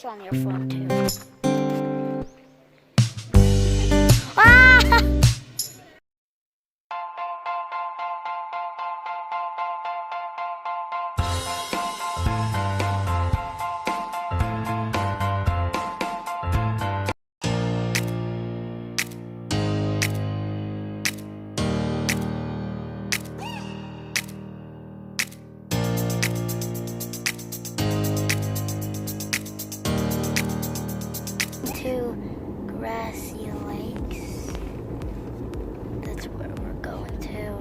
watch on your phone too. Ah! To Grassi Lakes. That's where we're going to.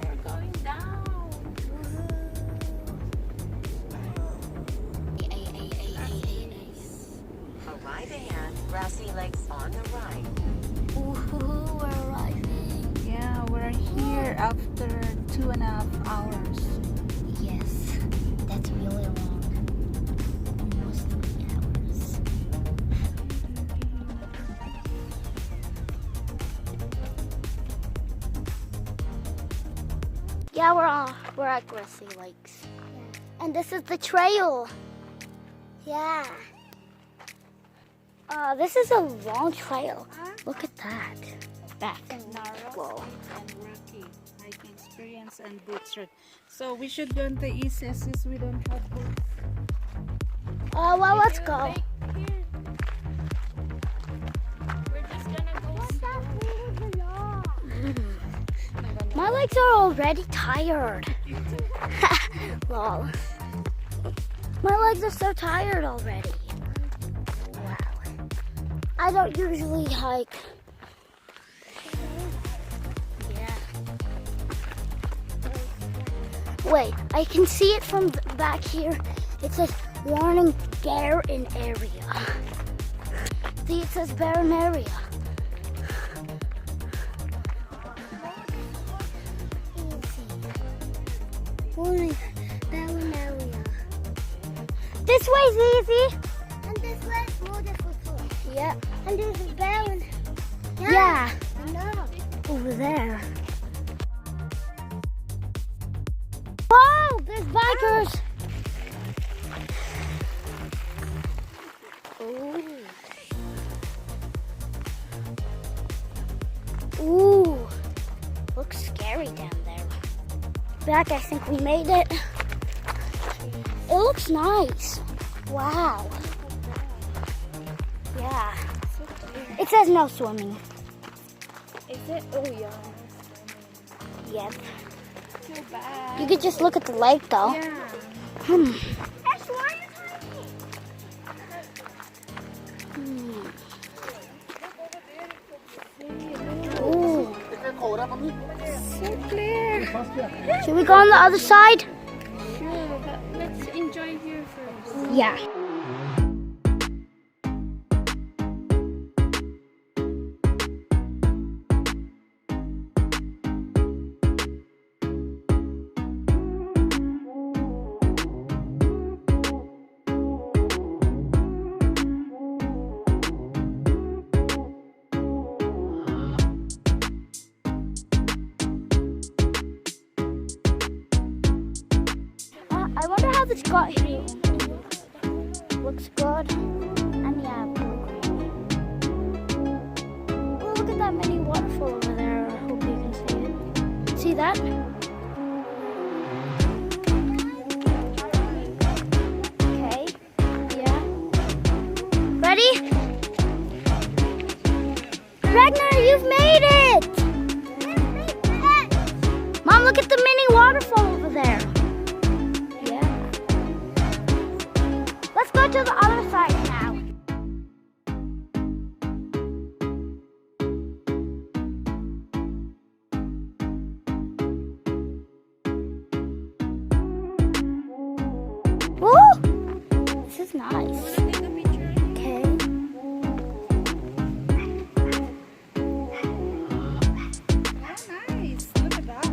We're going down. Arrive ahead, Grassi Lakes on the right. Ooh, we're arriving. Yeah, we're here after 2.5 hours. Yes, that's really long. Almost 3 hours. Yeah, we're at Grassi Lakes. Yeah. And this is the trail. Yeah. This is a long trail. Look at that. Back. Whoa. And rocky hiking experience and boots ride. So we should go on the east since we don't have boots. Oh, well, let's go. We're just gonna go. My legs are already tired. Lol. My legs are so tired already. Wow. I don't usually hike. Yeah. Wait, I can see it from back here. It says warning barren area. See, it says barren area. Warning barren area. This way's easy. And this way's more difficult. Yep. And this is barren. Yeah. No. Over there. Whoa! There's bikers! Ooh. Ooh. Looks scary down there. Back, I think we made it. It looks nice. Wow. Yeah. It says no swimming. Is it? Oh yeah. Yep. Too bad. You could just look at the lake though. Yeah. Hmm. That's why you're Ooh. So clear. Should we go on the other side? Sure, but let's enjoy here first. Yeah. I wonder how this got here. Looks good. And yeah, blue green. Oh, look at that mini waterfall over there. I hope you can see it. See that? Okay. Yeah. Ready? Ragnar, you've made it! Mom, look at the mini waterfall over there. Let's go to the other side now. Woo! This is nice. Okay. Nice. Look at that.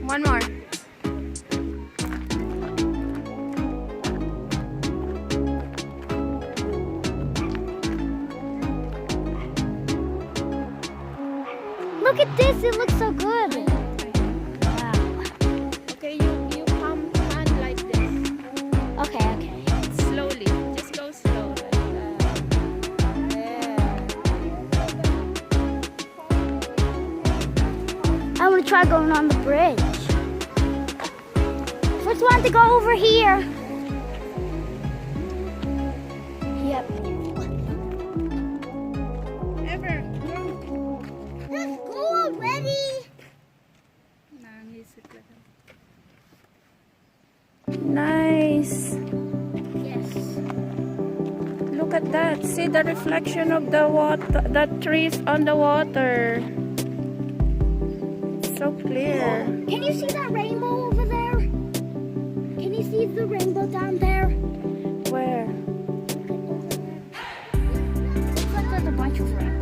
One more. this. It looks so good. Wow. Okay, you come on like this. Okay, okay. Slowly. Just go slow. I want to try going on the bridge. First one to go over here. Yep. Ever. Let's go already. Nice. Yes. Look at that. See the reflection of the water, the trees on the water. It's so clear. Can you see that rainbow over there? Can you see the rainbow down there? Where? Looks like there's a bunch of rainbow.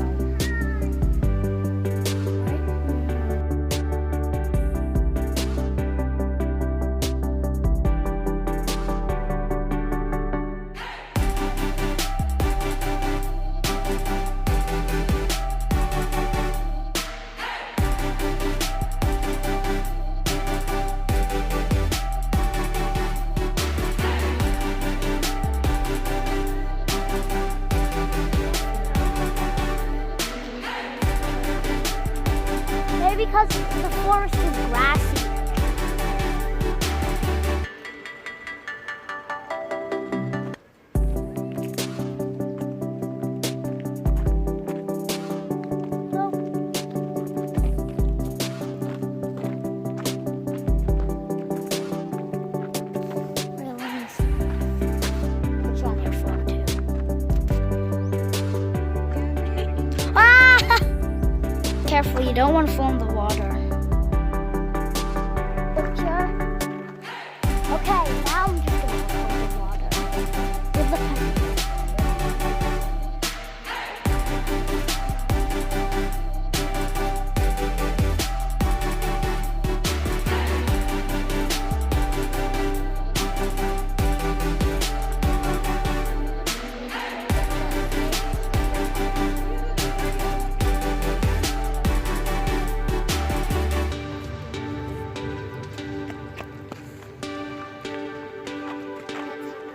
Maybe because the forest is grassy. So, well, let me see. What's on your phone too? Ah! Careful, you don't want to fall in the water. Picture. Okay, now I'm just going to fall in the water. With the pen.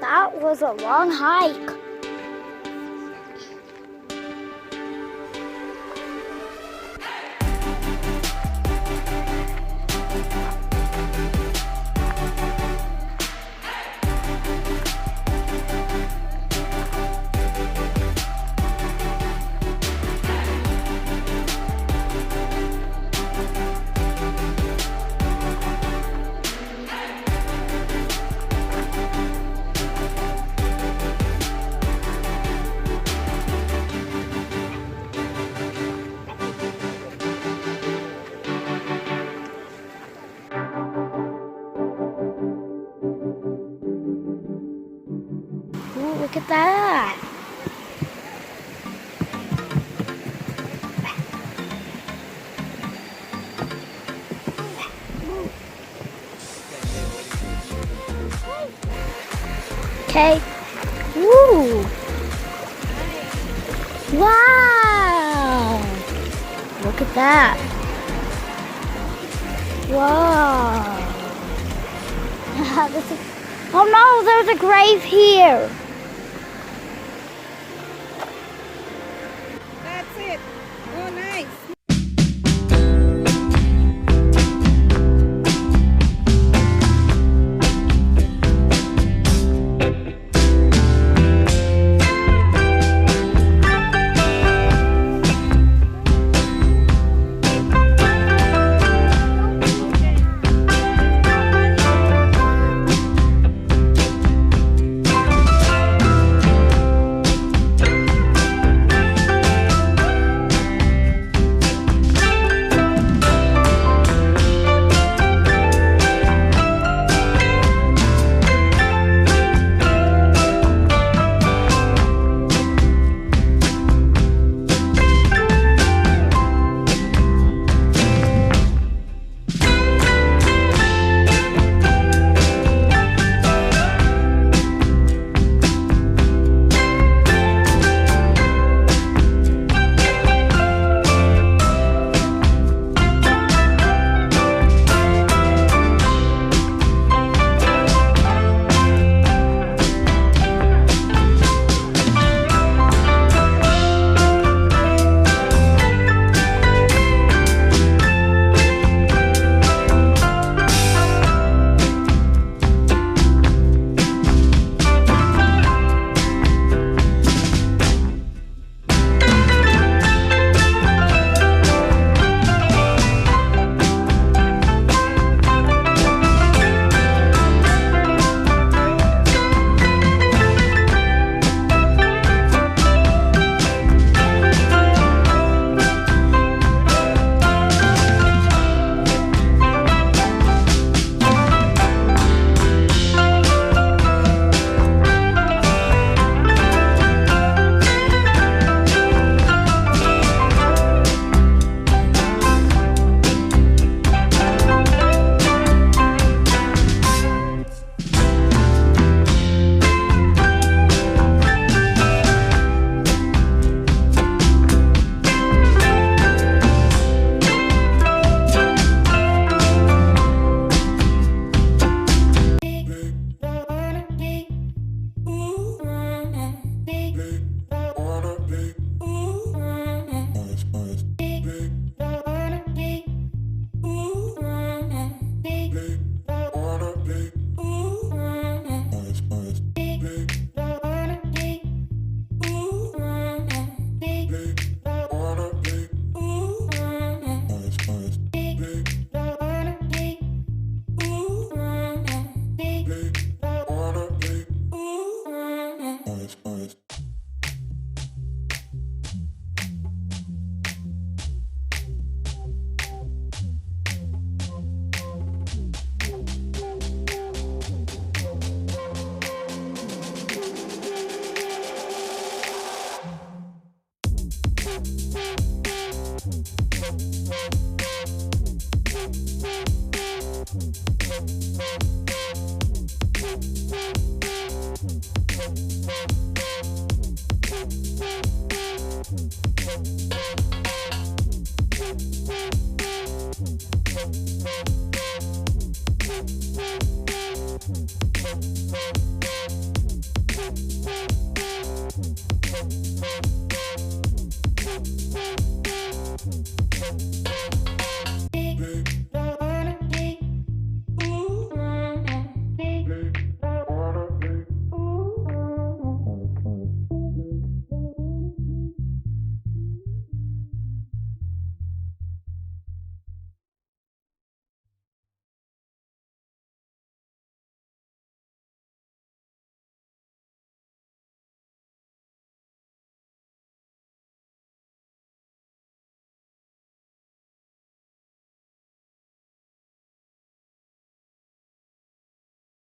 That was a long hike. Ooh, look at that. Okay. Woo! Wow! Look at that. Wow. This is, oh no, there's a grave here. That's it. Oh, nice.